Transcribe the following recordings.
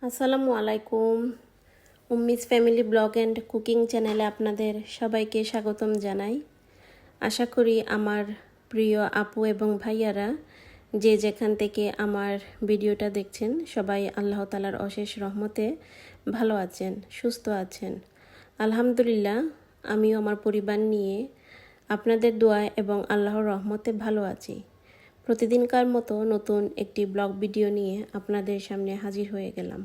আসসালামু আলাইকুম। Ummis family blog and cooking চ্যানেলে আপনাদের সবাইকে স্বাগতম জানাই। আশা করি আমার প্রিয় আপু এবং ভাইয়ারা যে যেখান থেকে আমার ভিডিওটা দেখছেন সবাই আল্লাহ তাআলার অশেষ রহমতে ভালো আছেন, সুস্থ আছেন। আলহামদুলিল্লাহ, আমিও আমার পরিবার নিয়ে আপনাদের দোয়া এবং আল্লাহর রহমতে ভালো আছি। প্রতিদিনকার মতো নতুন একটি ব্লগ ভিডিও নিয়ে আপনাদের সামনে হাজির হয়ে গেলাম।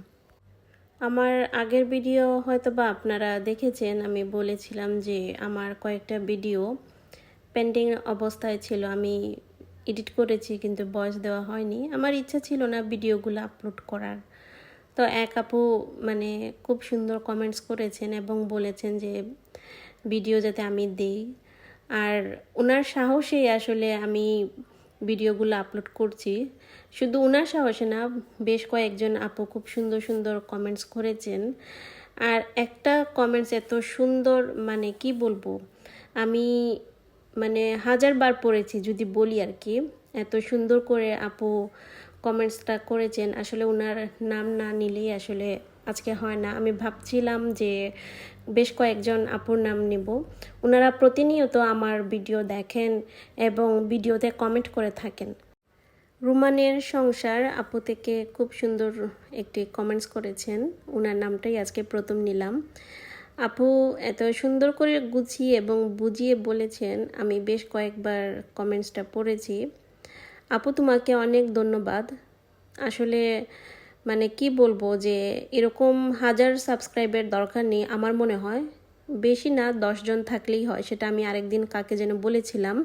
আমার আগের ভিডিও হয়তো বা আপনারা দেখেছেন, আমি বলেছিলাম যে আমার কয়েকটা ভিডিও পেন্ডিং অবস্থায় ছিল, আমি এডিট করেছি কিন্তু ভয়েস দেওয়া হয়নি। আমার ইচ্ছা ছিল না ভিডিওগুলো আপলোড করার। তো এক আপু খুব সুন্দর কমেন্টস করেছেন এবং বলেছেন যে ভিডিও যাতে আমি দিই, আর ওনার সাহসেই আসলে আমি ভিডিওগুলো আপলোড করছি। শুধু ওনার সাহসে না, বেশ কয়েকজন আপু খুব সুন্দর সুন্দর কমেন্টস করেছেন। আর একটা কমেন্টস এত সুন্দর, কি বলবো, আমি হাজারবার পড়েছি যদি বলি আর কি। এত সুন্দর করে আপু কমেন্টসটা করেছেন, আসলে ওনার নাম না নিলেই আসলে আজকে হয় না। আমি ভাবছিলাম যে বেশ কয়েকজন আপুর নাম নেব। ওনারা প্রতিনিয়ত আমার ভিডিও দেখেন এবং ভিডিওতে কমেন্ট করে থাকেন। রুমানের সংসার আপু থেকে খুব সুন্দর একটি কমেন্টস করেছেন, ওনার নামটাই আজকে প্রথম নিলাম। আপু এত সুন্দর করে গুছিয়ে এবং বুঝিয়ে বলেছেন, আমি বেশ কয়েকবার কমেন্টসটা পড়েছি। আপু তোমাকে অনেক ধন্যবাদ। আসলে কি বলবো, যে এরকম হাজার সাবস্ক্রাইবের দরকার নেই আমার মনে হয়। বেশি না, 10 জন থাকলেই হয়। সেটা আমি আরেকদিন কাকে যেন বলেছিলাম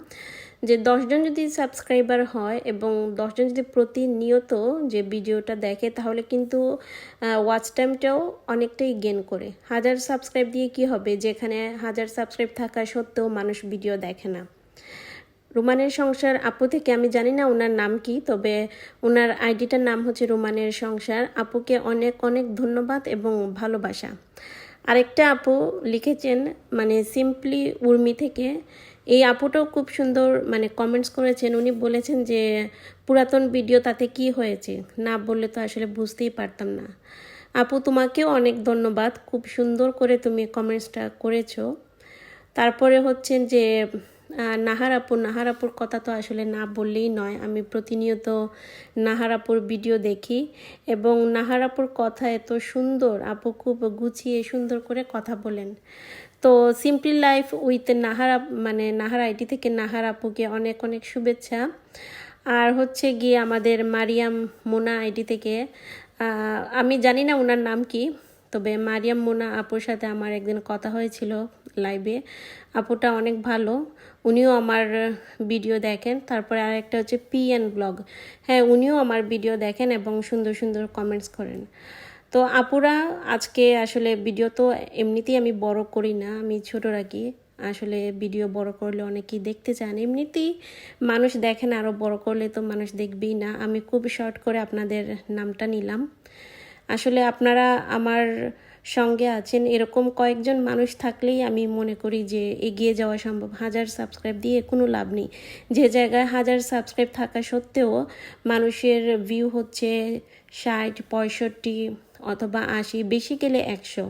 যে 10 জন যদি সাবস্ক্রাইবার হয় এবং 10 জন যদি প্রতিনিয়ত যে ভিডিওটা দেখে, তাহলে কিন্তু ওয়াচ টাইমটাও অনেকটাই গেন করে। হাজার সাবস্ক্রাইব দিয়ে কি হবে, যেখানে হাজার সাবস্ক্রাইব থাকা সত্ত্বেও মানুষ ভিডিও দেখে না। রুমানের সংসার আপু থেকে, আমি জানি না ওনার নাম কি, তবে ওনার আইডিটার নাম হচ্ছে রুমানের সংসার। আপুকে অনেক অনেক ধন্যবাদ এবং ভালোবাসা। আরেকটা আপু লিখেছেন সিম্পলি উর্মি থেকে। এই আপুটাও খুব সুন্দর কমেন্টস করেছেন। উনি বলেছেন যে পুরাতন ভিডিও তাতে কি হয়েছে, না বললে তো আসলে বুঝতেই পারতাম না। আপু তোমাকেও অনেক ধন্যবাদ, খুব সুন্দর করে তুমি কমেন্টসটা করেছো। তারপরে হচ্ছেন যে নাহার আপুর কথা তো আসলে না বললেই নয়। আমি প্রতিনিয়ত নাহার আপুর ভিডিও দেখি এবং নাহার আপুর কথা এত সুন্দর, আপু খুব গুছিয়ে সুন্দর করে কথা বলেন। তো simply life with Nahar ID থেকে নাহার আপুকে অনেক অনেক শুভেচ্ছা। আর হচ্ছে গিয়ে আমাদের মারিয়াম মোনা আইডি থেকে, আমি জানি না ওনার নাম কি, তবে মারিয়াম মোনা আপুর সাথে আমার একদিন কথা হয়েছিল লাইভে। আপুটা অনেক ভালো, উনিও আমার ভিডিও দেখেন। তারপরে আরেকটা হচ্ছে PN ব্লগ, হ্যাঁ উনিও আমার ভিডিও দেখেন এবং সুন্দর সুন্দর কমেন্টস করেন। তো আপুরা, আজকে আসলে ভিডিও তো এমনিতেই আমি বড় করি না, আমি ছোট রাখি। আসলে ভিডিও বড় করলে অনেকেই দেখতে চান, এমনিতেই মানুষ দেখেন, আরও বড় করলে তো মানুষ দেখবেই না। আমি খুব শর্ট করে আপনাদের নামটা নিলাম। আসলে আপনারা আমার সঙ্গে আছেন, এরকম কয়েকজন মানুষ থাকলেই আমি মনে করি যে এগিয়ে যাওয়া সম্ভব। হাজার সাবস্ক্রাইব দিয়ে কোনো লাভ নেই। যে জায়গায় হাজার সাবস্ক্রাইব থাকা সত্ত্বেও মানুষের ভিউ হচ্ছে 60, 65 অথবা 80, বেশি গেলে 100।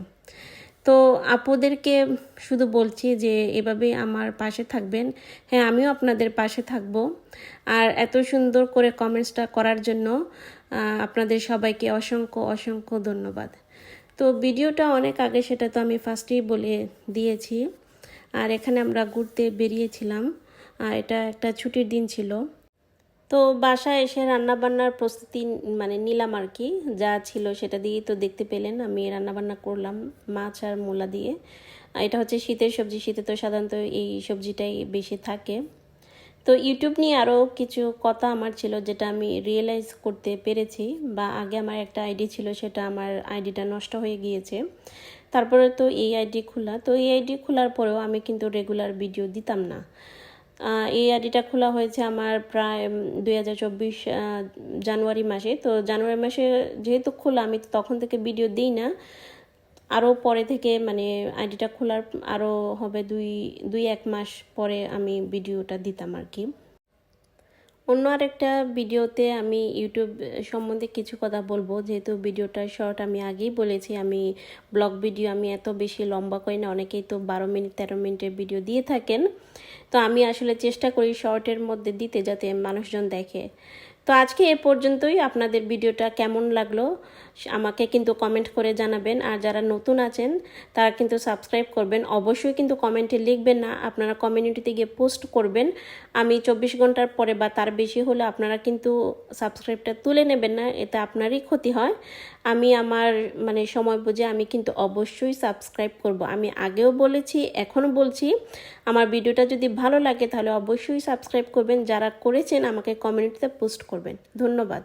তো আপুদেরকে শুধু বলছি যে এভাবেই আমার পাশে থাকবেন। হ্যাঁ, আমিও আপনাদের পাশে থাকবো। আর এত সুন্দর করে কমেন্টসটা করার জন্য আপনাদের সবাইকে অসংখ্য অসংখ্য ধন্যবাদ। তো ভিডিওটা অনেক আগে, সেটা তো আমি ফার্স্টেই বলে দিয়েছি। আর এখানে আমরা ঘুরতে বেরিয়েছিলাম, এটা একটা ছুটির দিন ছিল। তো বাসায় এসে রান্নাবান্নার প্রস্তুতি নিলাম আর কি। যা ছিল সেটা দিয়েই তো দেখতে পেলেন, আমি রান্নাবান্না করলাম মাছ আর মূলা দিয়ে। এটা হচ্ছে শীতের সবজি, শীতে তো সাধারণত এই সবজিটাই বেশি থাকে। তো ইউটিউব নিয়ে আরও কিছু কথা আমার ছিল, যেটা আমি রিয়েলাইজ করতে পেরেছি। বা আগে আমার একটা আইডি ছিল, সেটা আমার আইডিটা নষ্ট হয়ে গিয়েছে। তারপরে তো এই আইডি খোলা, তো এই আইডি খোলার পরেও আমি কিন্তু রেগুলার ভিডিও দিতাম না। এই আইডিটা খোলা হয়েছে আমার প্রায় 2024 জানুয়ারি মাসে। তো জানুয়ারি মাসে যেহেতু খোলা, আমি তখন থেকে ভিডিও দিই না। আরও পরে থেকে আইডিটা খোলার আরও হবে 2-1 মাস পরে আমি ভিডিওটা দিতাম আর কি। অন্য আরেকটা ভিডিওতে আমি ইউটিউব সম্বন্ধে কিছু কথা বলবো, যেহেতু ভিডিওটা শর্ট। আমি আগেই বলেছি আমি ব্লগ ভিডিও আমি এত বেশি লম্বা করি না, অনেকেই তো 12 মিনিট 13 মিনিটের ভিডিও দিয়ে থাকেন। তো আমি আসলে চেষ্টা করি শর্টের মধ্যে দিতে, যাতে মানুষজন দেখে। তো আজকে এ পর্যন্তই। আপনাদের ভিডিওটা কেমন লাগলো আমাকে কিন্তু কমেন্ট করে জানাবেন। আর যারা নতুন আছেন তারা কিন্তু সাবস্ক্রাইব করবেন। অবশ্যই কিন্তু কমেন্টে লিখবেন না, আপনারা কমিউনিটিতে গিয়ে পোস্ট করবেন। আমি 24 ঘন্টার পরে বা তার বেশি হলে আপনারা কিন্তু সাবস্ক্রাইবটা তুলে নেবেন না, এতে আপনারই ক্ষতি হয়। আমি আমার সময় বুঝে আমি কিন্তু অবশ্যই সাবস্ক্রাইব করব। আমি আগেও বলেছি, এখনও বলছি, আমার ভিডিওটা যদি ভালো লাগে তাহলে অবশ্যই সাবস্ক্রাইব করবেন। যারা করেছেন আমাকে কমিউনিটিতে পোস্ট করবেন। ধন্যবাদ।